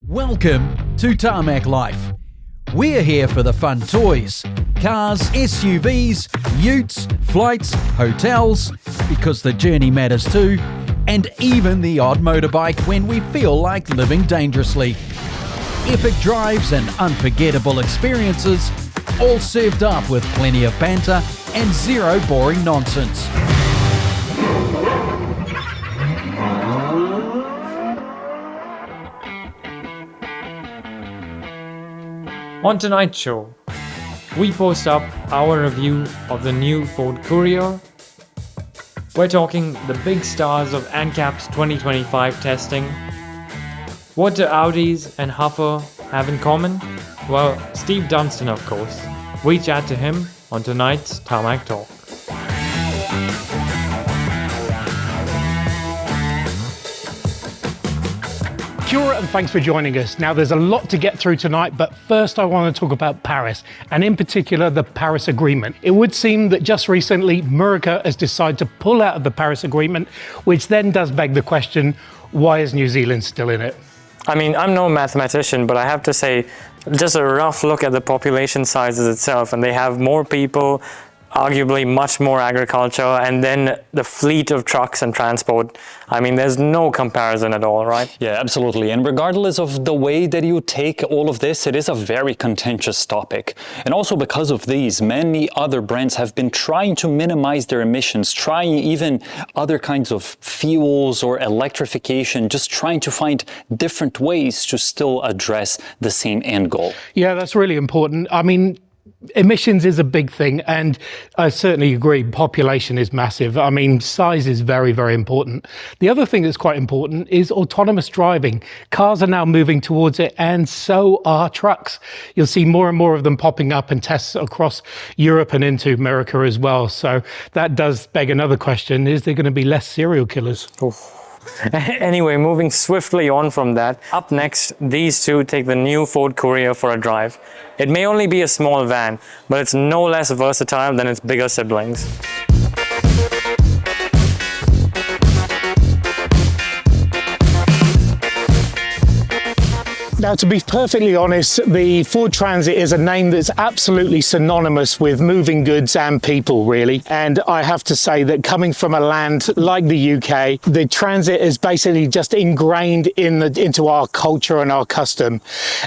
Welcome to Tarmac Life. We're here for the fun toys, cars, SUVs, utes, flights, hotels, because the journey matters too, and even the odd motorbike when we feel like living dangerously. Epic drives and unforgettable experiences, all served up with plenty of banter and zero boring nonsense. On tonight's show, we post up our review of the new Ford Courier. We're talking the big stars of ANCAP's 2025 testing. What do Audis and Huffer have in common? Well, Steve Dunstan, of course. We chat to him on tonight's Tarmac Torque. Kia ora and thanks for joining us. Now there's a lot to get through tonight, but first I want to talk about Paris, and in particular the Paris Agreement. It would seem that just recently America has decided to pull out of the Paris Agreement, which then does beg the question, why is New Zealand still in it? I mean, I'm no mathematician, but I have to say, just a rough look at the population sizes itself, and they have more people, arguably much more agriculture, and then the fleet of trucks and transport. I mean, there's no comparison at all, right? Yeah, absolutely. And regardless of the way that you take all of this, it is a very contentious topic. And also because of these, many other brands have been trying to minimize their emissions, trying even other kinds of fuels or electrification, just trying to find different ways to still address the same end goal. Yeah, that's really important. I mean, emissions is a big thing, and I certainly agree, population is massive. I mean, size is very, very important. The other thing that's quite important is autonomous driving. Cars are now moving towards it, and so are trucks. You'll see more and more of them popping up and tests across Europe and into America as well. So that does beg another question, is there going to be less serial killers? Oof. Anyway, moving swiftly on from that, up next, these two take the new Ford Courier for a drive. It may only be a small van, but it's no less versatile than its bigger siblings. Now, to be perfectly honest, the Ford Transit is a name that's absolutely synonymous with moving goods and people, really. And I have to say that coming from a land like the UK, the Transit is basically just ingrained into our culture and our custom.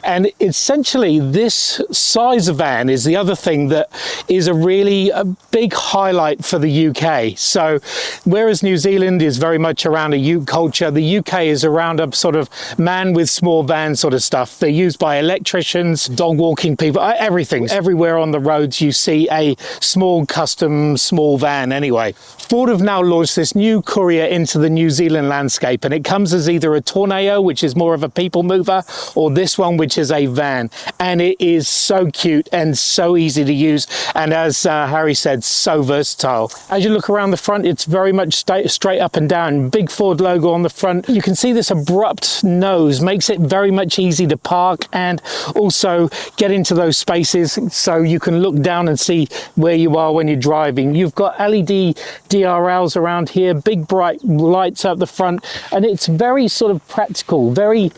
And essentially, this size van is the other thing that is a big highlight for the UK. So, whereas New Zealand is very much around a ute culture, the UK is around a sort of man with small van sort of stuff. They're used by electricians, dog walking people, everything. Everywhere on the roads you see a small custom small van anyway. Ford have now launched this new Courier into the New Zealand landscape, and it comes as either a Tornado, which is more of a people mover, or this one, which is a van. And it is so cute and so easy to use, and as Harry said, so versatile. As you look around the front, it's very much straight up and down. Big Ford logo on the front. You can see this abrupt nose makes it very much easy to park and also get into those spaces so you can look down and see where you are when you're driving. You've got LED DRLs around here, big bright lights up the front, and it's very sort of practical, very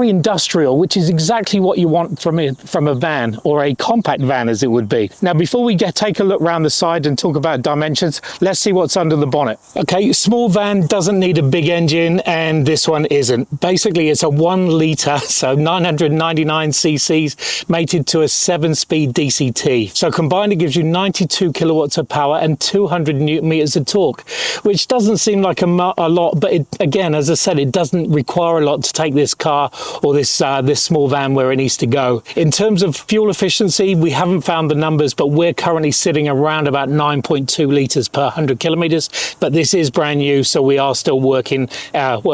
industrial, which is exactly what you want from a van, or a compact van as it would be. Now, before we take a look around the side and talk about dimensions, let's see what's under the bonnet. Okay, small van doesn't need a big engine, and this one isn't. Basically, it's a 1 litre, so 999 cc's, mated to a 7-speed DCT. So combined, it gives you 92 kilowatts of power and 200 newton meters of torque, which doesn't seem like a lot, but again, as I said, it doesn't require a lot to take this car or this small van where it needs to go. In terms of fuel efficiency, we haven't found the numbers, but we're currently sitting around about 9.2 litres per 100 kilometres, but this is brand new, so we are still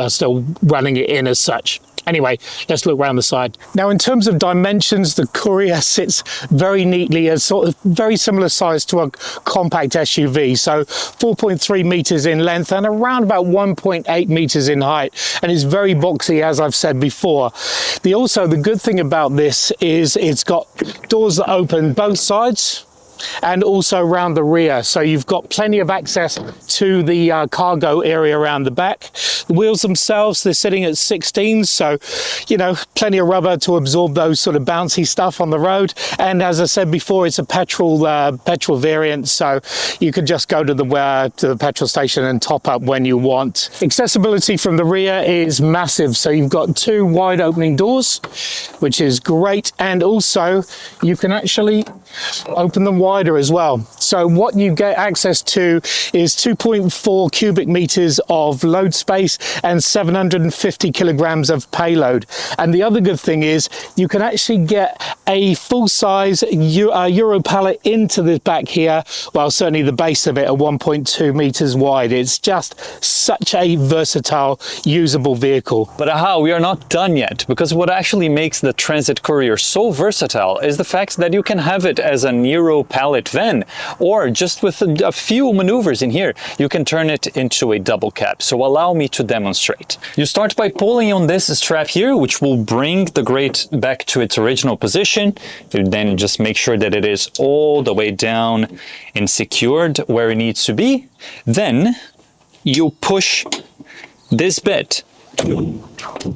still running it in as such. Anyway, let's look around the side. Now, in terms of dimensions, the Courier sits very neatly as sort of very similar size to a compact SUV. So 4.3 meters in length and around about 1.8 meters in height. And it's very boxy, as I've said before. The good thing about this is it's got doors that open both sides. and also around the rear. So you've got plenty of access to the cargo area around the back. The wheels themselves, they're sitting at 16, so, you know, plenty of rubber to absorb those sort of bouncy stuff on the road. And as I said before, it's a petrol variant, so you could just go to the petrol station and top up when you want. Accessibility from the rear is massive. So you've got 2 wide opening doors, which is great. And also you can actually open them wider as well. So what you get access to is 2.4 cubic meters of load space and 750 kilograms of payload. And the other good thing is you can actually get a full-size Euro pallet into the back here. Well, certainly the base of it at 1.2 meters wide. It's just such a versatile, usable vehicle. But aha, we are not done yet, because what actually makes the Transit Courier so versatile is the fact that you can have it as an Euro pallet van, or just with a few maneuvers in here, you can turn it into a double cab. So allow me to demonstrate. You start by pulling on this strap here, which will bring the grate back to its original position. You then just make sure that it is all the way down and secured where it needs to be. Then you push this bit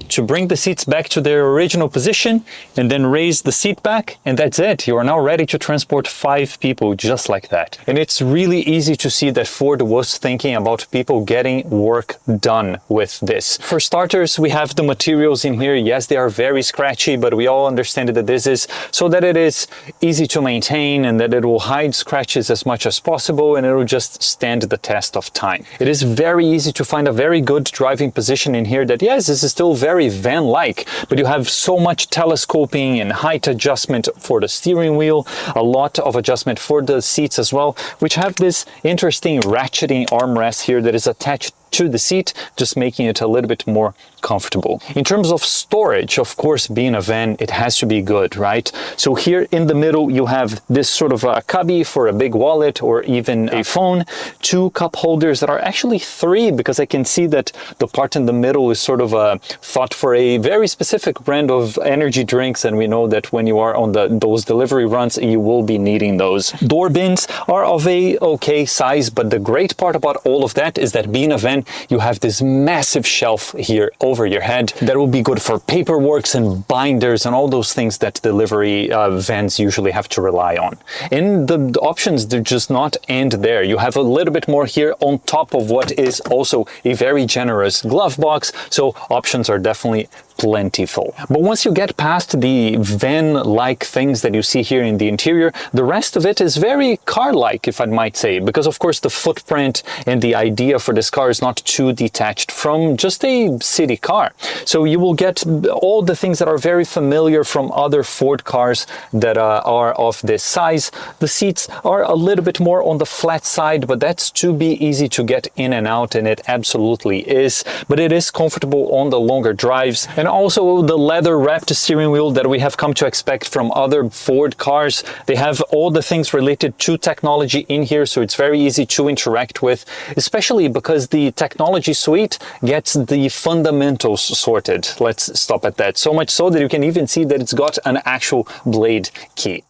to bring the seats back to their original position, and then raise the seat back, and that's it. You are now ready to transport 5 people just like that. And it's really easy to see that Ford was thinking about people getting work done with this. For starters, we have the materials in here. Yes, they are very scratchy, but we all understand that this is so that it is easy to maintain and that it will hide scratches as much as possible, and it will just stand the test of time. It is very easy to find a very good driving position in here that, yes, this is still very van-like, but you have so much telescoping and height adjustment for the steering wheel, a lot of adjustment for the seats as well, which have this interesting ratcheting armrest here that is attached to the seat, just making it a little bit more comfortable. In terms of storage, of course, being a van, it has to be good, right? So here in the middle, you have this sort of a cubby for a big wallet or even a phone, 2 cup holders that are actually 3, because I can see that the part in the middle is sort of thought for a very specific brand of energy drinks, and we know that when you are on those delivery runs, you will be needing those. Door bins are of a okay size, but the great part about all of that is that being a van, you have this massive shelf here over your head that will be good for paperwork and binders and all those things that delivery vans usually have to rely on. And the options do just not end there. You have a little bit more here on top of what is also a very generous glove box, so options are definitely plentiful. But once you get past the van-like things that you see here in the interior, the rest of it is very car-like, if I might say, because of course the footprint and the idea for this car is not too detached from just a city car. So you will get all the things that are very familiar from other Ford cars that are of this size. The seats are a little bit more on the flat side, but that's to be easy to get in and out, and it absolutely is. But it is comfortable on the longer drives. And also the leather wrapped steering wheel that we have come to expect from other Ford cars. They have all the things related to technology in here, so it's very easy to interact with, especially because the technology suite gets the fundamentals sorted. Let's stop at that. So much so that you can even see that it's got an actual blade key.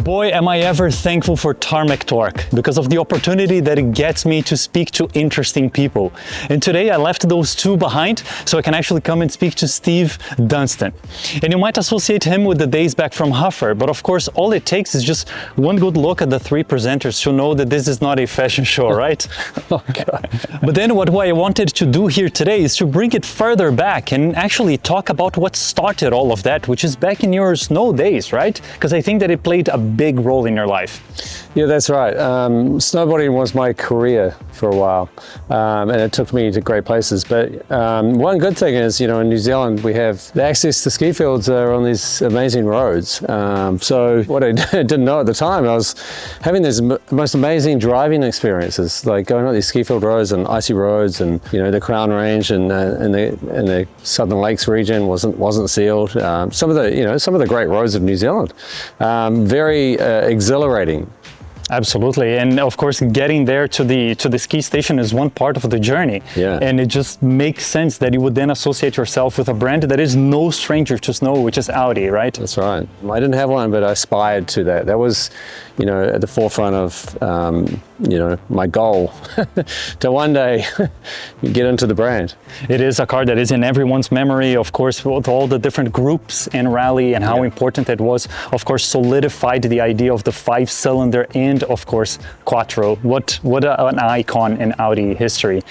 Boy, am I ever thankful for Tarmac Torque because of the opportunity that it gets me to speak to interesting people. And today I left those 2 behind so I can actually come and speak to Steve Dunstan. And you might associate him with the days back from Huffer, but of course all it takes is just one good look at the 3 presenters to know that this is not a fashion show, right? Oh, God. But then what I wanted to do here today is to bring it further back and actually talk about what started all of that, which is back in your snow days, right? Because I think that it played a big role in your life. Yeah, that's right. Snowboarding was my career for a while, and it took me to great places. But one good thing is, in New Zealand, we have the access to ski fields are on these amazing roads. So what I didn't know at the time, I was having these most amazing driving experiences, like going on these ski field roads and icy roads, and the Crown Range and the Southern Lakes region wasn't sealed. Some of the great roads of New Zealand, very exhilarating. Absolutely, and of course, getting there to the ski station is one part of the journey. Yeah. And it just makes sense that you would then associate yourself with a brand that is no stranger to snow, which is Audi, right? That's right. I didn't have one, but I aspired to that. That was, at the forefront of, my goal to one day get into the brand. It is a car that is in everyone's memory, of course, with all the different groups in rally and how important it was. Of course, solidified the idea of the 5-cylinder and, of course, Quattro. What an icon in Audi history.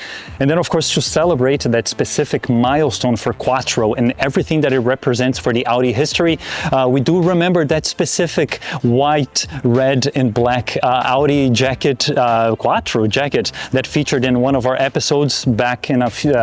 And then, of course, to celebrate that specific milestone for Quattro and everything that it represents for the Audi history, we do remember that specific white, red, and black Audi jacket, Quattro jacket that featured in one of our episodes back in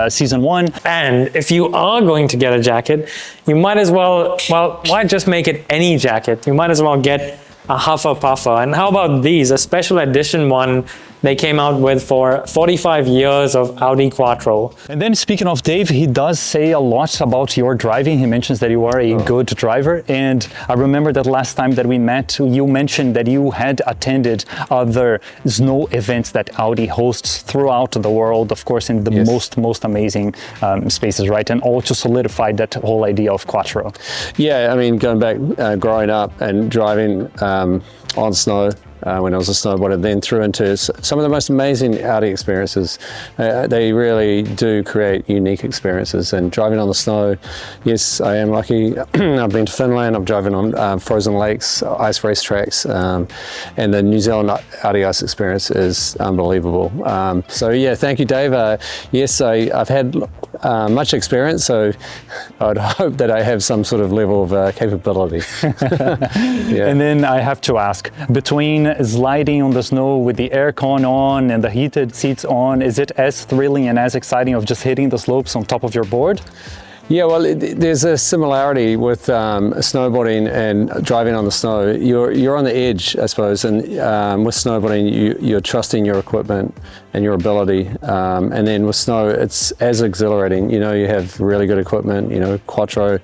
season 1. And if you are going to get a jacket, you might as well, why just make it any jacket? You might as well get a Huffer Puffer. And how about these? A special edition one they came out with for 45 years of Audi Quattro. And then speaking of Dave, he does say a lot about your driving. He mentions that you are a good driver. And I remember that last time that we met, you mentioned that you had attended other snow events that Audi hosts throughout the world, of course, in the most amazing spaces, right? And all to solidify that whole idea of Quattro. Yeah, I mean, going back, growing up and driving on snow, when I was a snowboarder, then through into some of the most amazing Audi experiences. They really do create unique experiences. And driving on the snow, yes, I am lucky. I've been to Finland, I've driven on frozen lakes, ice race tracks, and the New Zealand Audi ice experience is unbelievable. So yeah, thank you, Dave. Yes, I've had much experience, so I'd hope that I have some sort of level of capability. Yeah. And then I have to ask, between sliding on the snow with the aircon on and the heated seats on, is it as thrilling and as exciting of just hitting the slopes on top of your board? Yeah, well, there's a similarity with snowboarding and driving on the snow. You're on the edge, I suppose, and with snowboarding, you're trusting your equipment and your ability. And then with snow, it's as exhilarating. You have really good equipment, Quattro,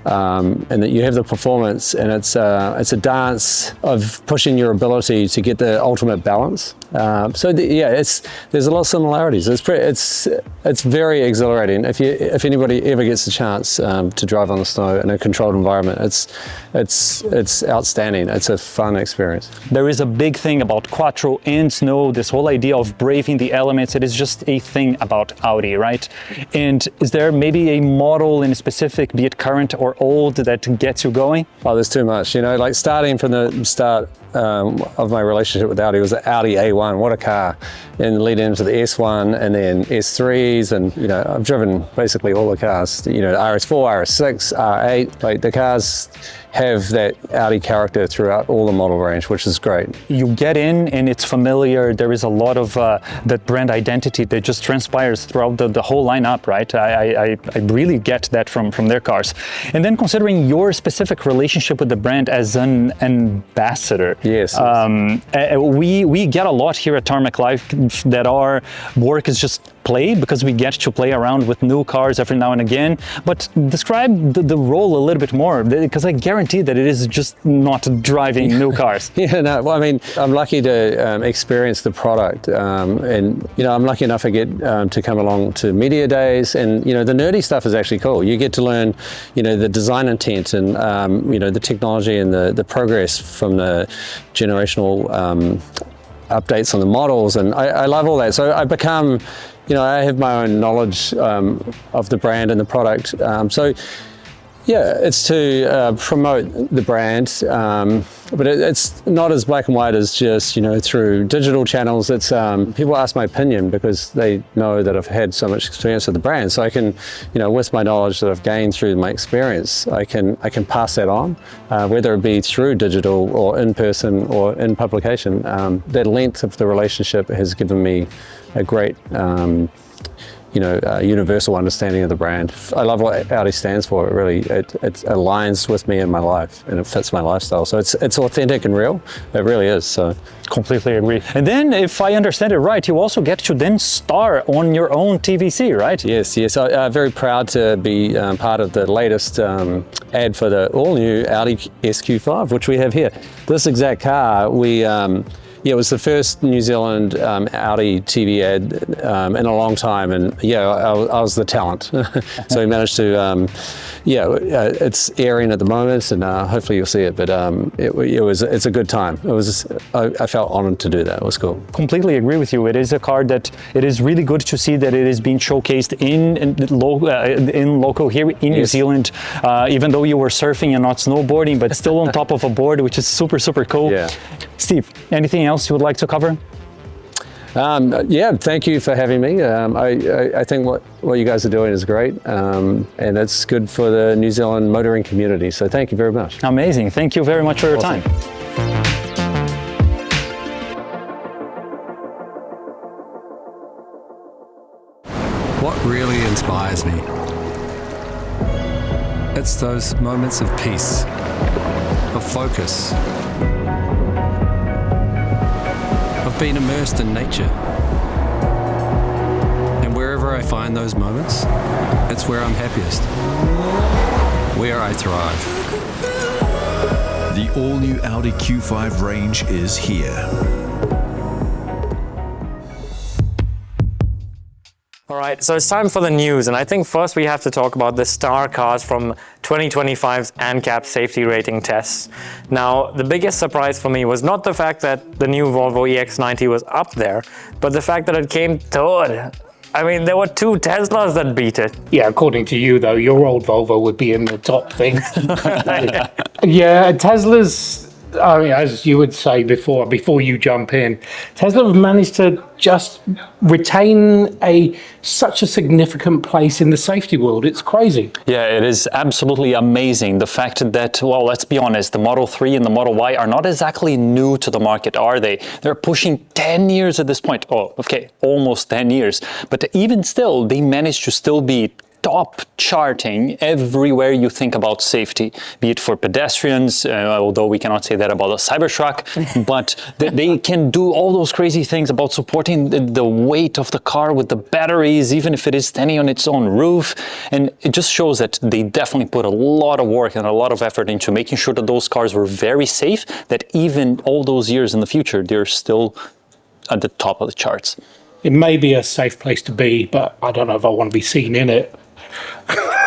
and that you have the performance, and it's a dance of pushing your ability to get the ultimate balance. There's a lot of similarities. It's very exhilarating. If anybody ever gets the chance to drive on the snow in a controlled environment, it's outstanding. It's a fun experience. There is a big thing about Quattro and snow, this whole idea of braving the elements. It is just a thing about Audi, right? And is there maybe a model in specific, be it current or old, that gets you going? Oh, there's too much. Like starting from the start of my relationship with Audi was the Audi A1. What a car. And leading into the S1 and then S3s, and I've driven basically all the cars, RS4, RS6, R8. Like the cars have that Audi character throughout all the model range, which is great. You get in and it's familiar. There is a lot of that brand identity that just transpires throughout the whole lineup, right? I really get that from their cars. And then considering your specific relationship with the brand as an ambassador. Yes. We get a lot here at Tarmac Live that our work is just play, because we get to play around with new cars every now and again. But describe the role a little bit more, because I guarantee that it is just not driving new cars. Yeah, no, well, I mean, I'm lucky to experience the product, and I'm lucky enough I get to come along to media days, and the nerdy stuff is actually cool. You get to learn the design intent and the technology and the progress from the generational updates on the models, and I love all that. So I become, I have my own knowledge of the brand and the product. So yeah, it's to promote the brand but it's not as black and white as just, through digital channels. It's people ask my opinion because they know that I've had so much experience with the brand. So I can, with my knowledge that I've gained through my experience, I can pass that on, whether it be through digital or in person or in publication. The length of the relationship has given me a great universal understanding of the brand. I love what Audi stands for. It really it aligns with me in my life, and it fits my lifestyle. So it's authentic and real. It really is. So completely agree. And then, if I understand it right, you also get to then star on your own TVC, right? Yes. I'm very proud to be part of the latest ad for the all-new Audi SQ5, which we have here. This exact car, it was the first New Zealand Audi TV ad in a long time, and I was the talent. So we managed to, it's airing at the moment, and hopefully you'll see it. But it's a good time. I felt honored to do that. It was cool. Completely agree with you. It is a car that it is really good to see that it is being showcased in local here in New Zealand. Even though you were surfing and not snowboarding, but still on top of a board, which is super, super cool. Yeah. Steve, anything else you would like to cover? Thank you for having me. I think what you guys are doing is great, and it's good for the New Zealand motoring community. So thank you very much. Amazing. Thank you very much for your time. What really inspires me? It's those moments of peace, of focus, of being immersed in nature. And wherever I find those moments, it's where I'm happiest, where I thrive. The all-new Audi Q5 range is here. All right, so it's time for the news, and I think first we have to talk about the star cars from 2025's ANCAP safety rating tests. Now, the biggest surprise for me was not the fact that the new Volvo EX90 was up there, but the fact that it came third. I mean, there were two Teslas that beat it. Yeah, according to you, though, your old Volvo would be in the top thing. Yeah, Tesla's, I mean, as you would say before you jump in, Tesla have managed to just retain such a significant place in the safety world. It's crazy. Yeah, it is absolutely amazing. The fact that, well, let's be honest, the Model 3 and the Model Y are not exactly new to the market, are they? They're pushing 10 years at this point. Oh, okay, almost 10 years. But even still, they managed to still be top charting everywhere you think about safety, be it for pedestrians, although we cannot say that about a Cybertruck, but they can do all those crazy things about supporting the weight of the car with the batteries, even if it is standing on its own roof. And it just shows that they definitely put a lot of work and a lot of effort into making sure that those cars were very safe, that even all those years in the future, they're still at the top of the charts. It may be a safe place to be, but I don't know if I want to be seen in it.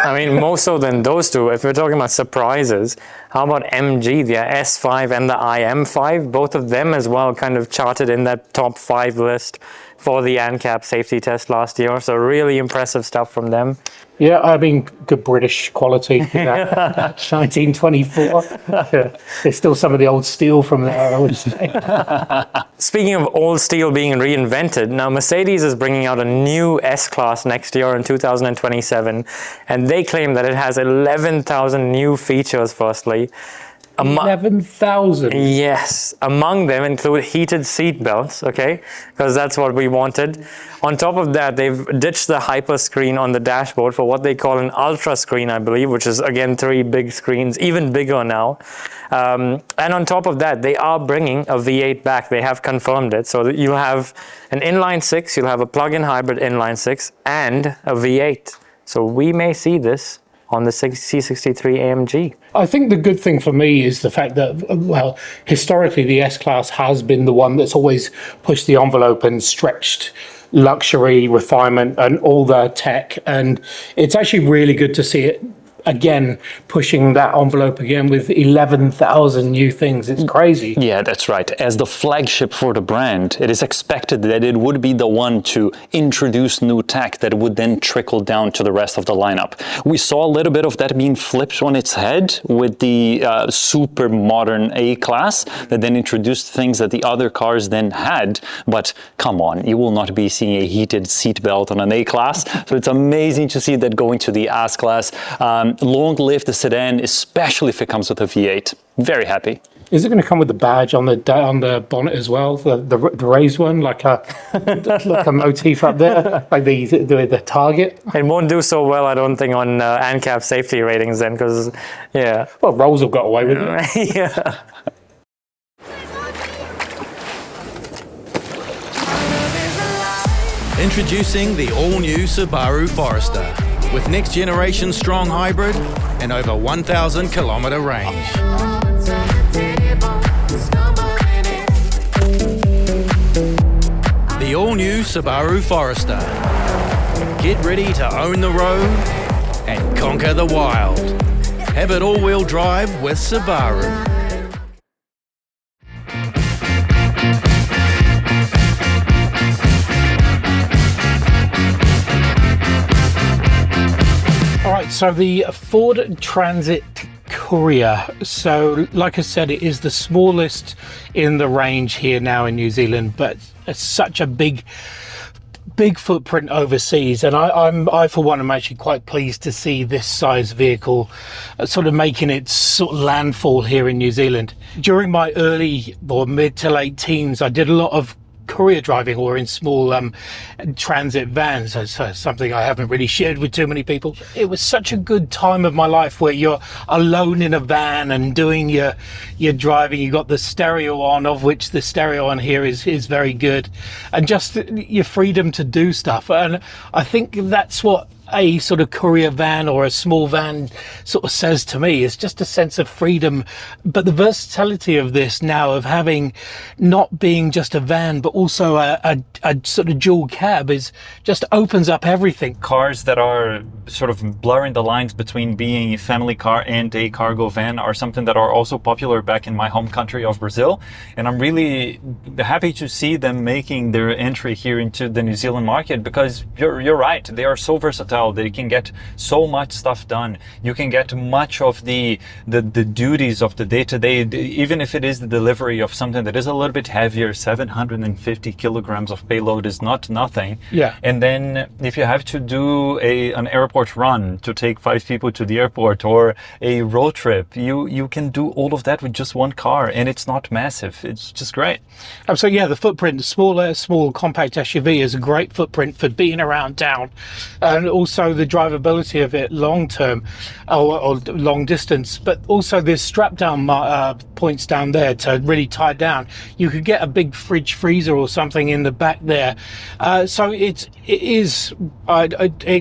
I mean, more so than those two. If we're talking about surprises, how about MG, the S5 and the IM5? Both of them as well kind of charted in that top 5 list for the ANCAP safety test last year. So really impressive stuff from them. Yeah, I mean, good British quality. 1924. There's still some of the old steel from there, I would say. Speaking of old steel being reinvented, now Mercedes is bringing out a new S-Class next year in 2027, and they claim that it has 11,000 new features, firstly. 11,000? Yes. Among them include heated seat belts, okay? Because that's what we wanted. On top of that, they've ditched the hyper screen on the dashboard for what they call an ultra screen, I believe, which is, again, 3 big screens, even bigger now. And on top of that, they are bringing a V8 back. They have confirmed it. So that you'll have an inline-6, you'll have a plug-in hybrid inline-6, and a V8. So we may see this on the C63 AMG. I think the good thing for me is the fact that, well, historically the S-Class has been the one that's always pushed the envelope and stretched luxury, refinement and all the tech, and it's actually really good to see it again, pushing that envelope again with 11,000 new things. It's crazy. Yeah, that's right. As the flagship for the brand, it is expected that it would be the one to introduce new tech that would then trickle down to the rest of the lineup. We saw a little bit of that being flipped on its head with the super modern A-Class that then introduced things that the other cars then had. But come on, you will not be seeing a heated seat belt on an A-Class. So it's amazing to see that going to the S-Class. Long live the sedan, especially if it comes with a V8. Very happy. Is it going to come with the badge on the bonnet as well, the raised one, like a like a motif up there, like the target? It won't do so well, I don't think, on ANCAP safety ratings then, because, yeah. Well, Rolls have got away with it. Yeah. Introducing the all-new Subaru Forester with next-generation strong hybrid and over 1,000 kilometer range. The all-new Subaru Forester. Get ready to own the road and conquer the wild. Have it all-wheel drive with Subaru. All right, so the Ford Transit Courier. So, like I said, it is the smallest in the range here now in New Zealand, but it's such a big footprint overseas, and I for one am actually quite pleased to see this size vehicle sort of making its sort of landfall here in New Zealand. During my early or mid to late teens, I did a lot of courier driving, or in small transit vans. That's something I haven't really shared with too many people. It was such a good time of my life where you're alone in a van and doing your driving. You got the stereo on, of which the stereo on here is very good, and just your freedom to do stuff. And I think that's what a sort of courier van or a small van sort of says to me. It's just a sense of freedom, but the versatility of this now, of having not being just a van but also a sort of dual cab, is just opens up everything. Cars that are sort of blurring the lines between being a family car and a cargo van are something that are also popular back in my home country of Brazil, and I'm really happy to see them making their entry here into the New Zealand market, because you're right, they are so versatile that you can get so much stuff done. You can get much of the duties of the day-to-day, even if it is the delivery of something that is a little bit heavier. 750 kilograms of payload is not nothing. Yeah. And then if you have to do an airport run to take 5 people to the airport, or a road trip, you can do all of that with just one car, and it's not massive. It's just great. So yeah, the footprint, small compact SUV is a great footprint for being around town, and also the drivability of it long term or long distance, but also there's strap down points down there to really tie down. You could get a big fridge freezer or something in the back there. So it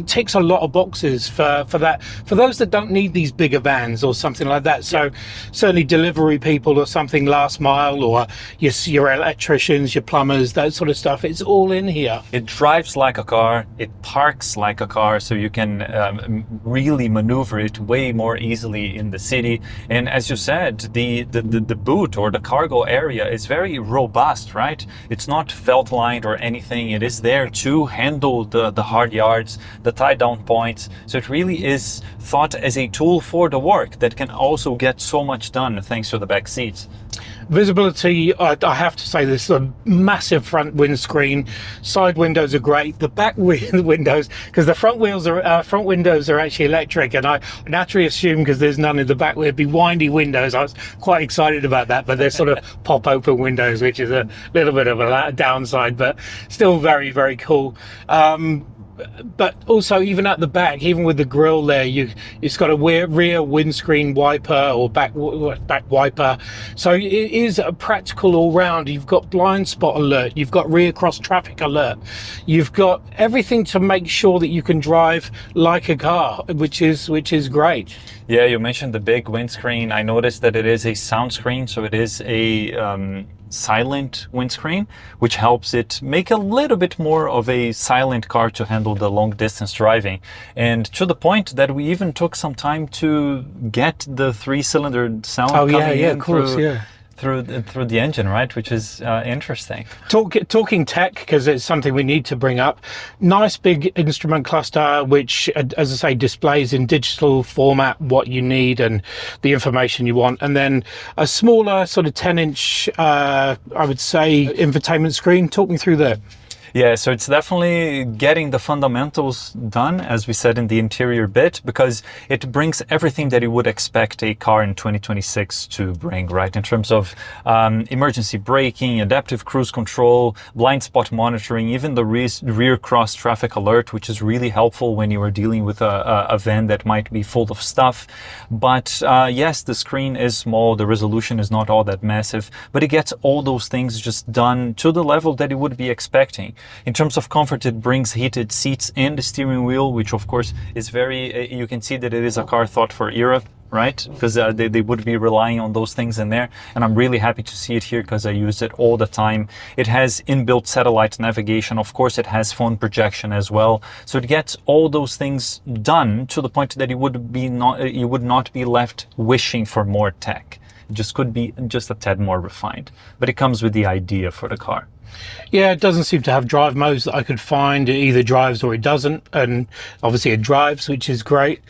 ticks a lot of boxes for that, for those that don't need these bigger vans or something like that. So certainly delivery people or something, last mile, or your electricians, your plumbers, that sort of stuff. It's all in here. It drives like a car, it parks like a car, so you can really maneuver it way more easily in the city. And as you said, the boot or the cargo area is very robust, right? It's not felt lined or anything. It is there to handle the hard yards, the tie down points. So it really is thought as a tool for the work that can also get so much done thanks to the back seats. Visibility, I have to say, this is a massive front windscreen. Side windows are great. The back windows, because the front windows are actually electric, and I naturally assume, because there's none in the back, there'd be windy windows. I was quite excited about that, but they're sort of pop open windows, which is a little bit of a downside, but still very, very cool. But also, even at the back, even with the grille there, it's got a rear windscreen wiper or back wiper. So it is a practical all round. You've got blind spot alert, you've got rear cross traffic alert, you've got everything to make sure that you can drive like a car, which is great. Yeah, you mentioned the big windscreen. I noticed that it is a sound screen, so it is a silent windscreen, which helps it make a little bit more of a silent car to handle the long distance driving. And to the point that we even took some time to get the 3-cylinder sound coming in through the engine, right? Which is interesting. Talking tech, because it's something we need to bring up. Nice big instrument cluster, which, as I say, displays in digital format what you need and the information you want. And then a smaller sort of 10-inch, I would say, infotainment screen. Talk me through that. Yeah, so it's definitely getting the fundamentals done, as we said in the interior bit, because it brings everything that you would expect a car in 2026 to bring, right? In terms of emergency braking, adaptive cruise control, blind spot monitoring, even the rear cross traffic alert, which is really helpful when you are dealing with a van that might be full of stuff. But yes, the screen is small, the resolution is not all that massive, but it gets all those things just done to the level that you would be expecting. In terms of comfort, it brings heated seats and the steering wheel, which of course is very, you can see that it is a car thought for Europe, right? Because they would be relying on those things in there. And I'm really happy to see it here because I use it all the time. It has inbuilt satellite navigation. Of course, it has phone projection as well. So it gets all those things done to the point that you would not be left wishing for more tech. It just could be just a tad more refined. But it comes with the idea for the car. Yeah, it doesn't seem to have drive modes that I could find. It either drives or it doesn't, and obviously it drives, which is great.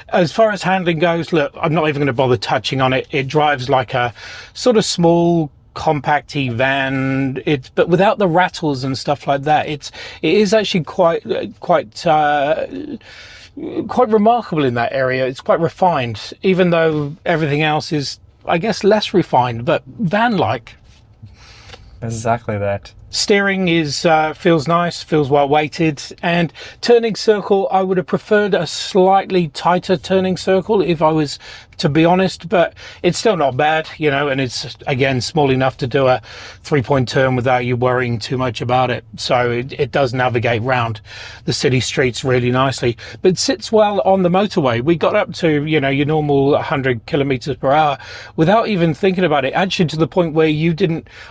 As far as handling goes, look, I'm not even going to bother touching on it. It drives like a sort of small compacty van, but without the rattles and stuff like that. It is actually quite remarkable in that area. It's quite refined, even though everything else is, I guess, less refined, but van-like. Exactly that. Steering is feels nice, feels well weighted, and turning circle, I would have preferred a slightly tighter turning circle if I was to be honest, but it's still not bad, you know, and it's again small enough to do a 3-point turn without you worrying too much about it. So it does navigate round the city streets really nicely, but it sits well on the motorway. We got up to, you know, your normal 100 kilometers per hour without even thinking about it, actually to the point where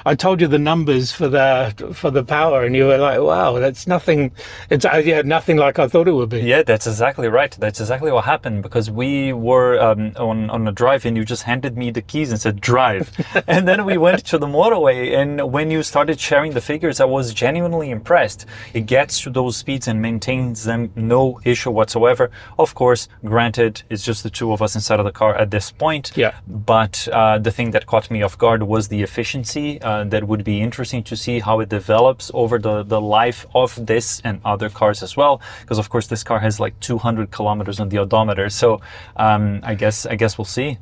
I told you the numbers for the power and you were like, wow, that's nothing. It's nothing like I thought it would be. Yeah, that's exactly right. That's exactly what happened, because we were on a drive and you just handed me the keys and said drive. And then we went to the motorway, and when you started sharing the figures, I was genuinely impressed. It gets to those speeds and maintains them no issue whatsoever. Of course, granted, it's just the two of us inside of the car at this point. Yeah. But the thing that caught me off guard was the efficiency. That would be interesting to see how it develops over the life of this and other cars as well, because of course this car has like 200 kilometers on the odometer. So I guess we'll see.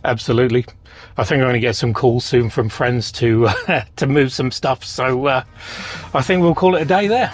Absolutely. I think I'm going to get some calls soon from friends to move some stuff. So I think we'll call it a day there.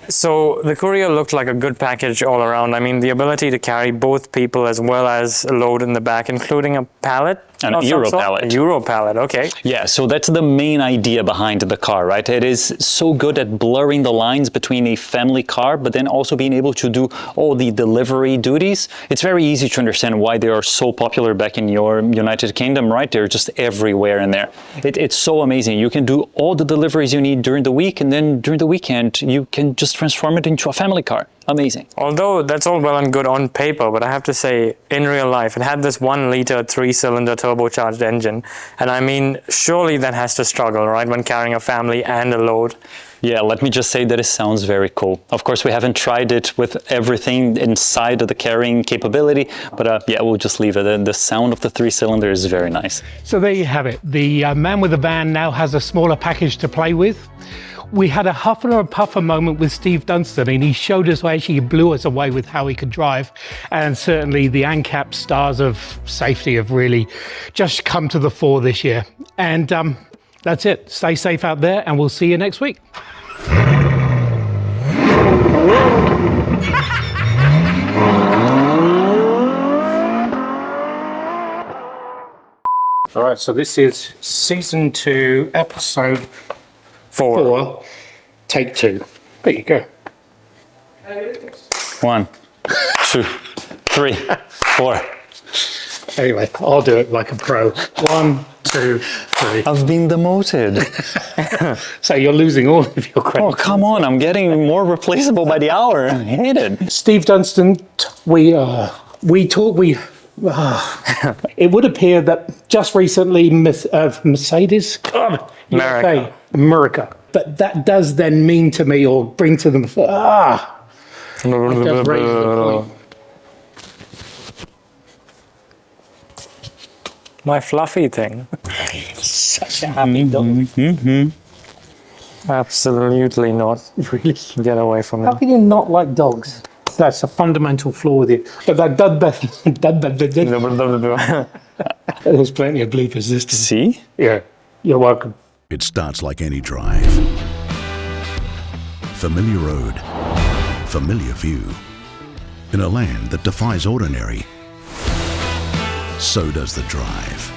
So the Courier looked like a good package all around. I mean, the ability to carry both people as well as a load in the back, including a pallet. An Euro pallet. A Euro pallet, okay. Yeah, so that's the main idea behind the car, right? It is so good at blurring the lines between a family car, but then also being able to do all the delivery duties. It's very easy to understand why they are so popular back in your United Kingdom, right? They're just everywhere in there. It's so amazing. You can do all the deliveries you need during the week, and then during the weekend, you can just transform it into a family car. Amazing. Although that's all well and good on paper, but I have to say, in real life, it had this 1-liter 3-cylinder turbocharged engine. And I mean, surely that has to struggle, right, when carrying a family and a load. Yeah, let me just say that it sounds very cool. Of course, we haven't tried it with everything inside of the carrying capability, but yeah, we'll just leave it. And the sound of the 3-cylinder is very nice. So there you have it. The man with the van now has a smaller package to play with. We had a huff and a puffer moment with Steve Dunstan, and he showed us, actually blew us away with how he could drive. And certainly the ANCAP stars of safety have really just come to the fore this year. And that's it. Stay safe out there, and we'll see you next week. All right, so this is season 2, episode 4, take 2. There you go. 1, 2. 3, 4. Anyway, I'll do it like a pro. 1, 2, 3. I've been demoted. So you're losing all of your credit. Oh, come on. I'm getting more replaceable by the hour. I hate it. Steve Dunstan, it would appear that just recently Mercedes, America. But that does then mean to me, or bring to them, it does raise the point. My fluffy thing. Such a happy dog. Absolutely not. Really? Get away from How me. can you not like dogs? That's a fundamental flaw with you. But there's plenty of bloopers this time. See? Yeah, you're welcome. It starts like any drive. Familiar road, familiar view. In a land that defies ordinary, so does the drive.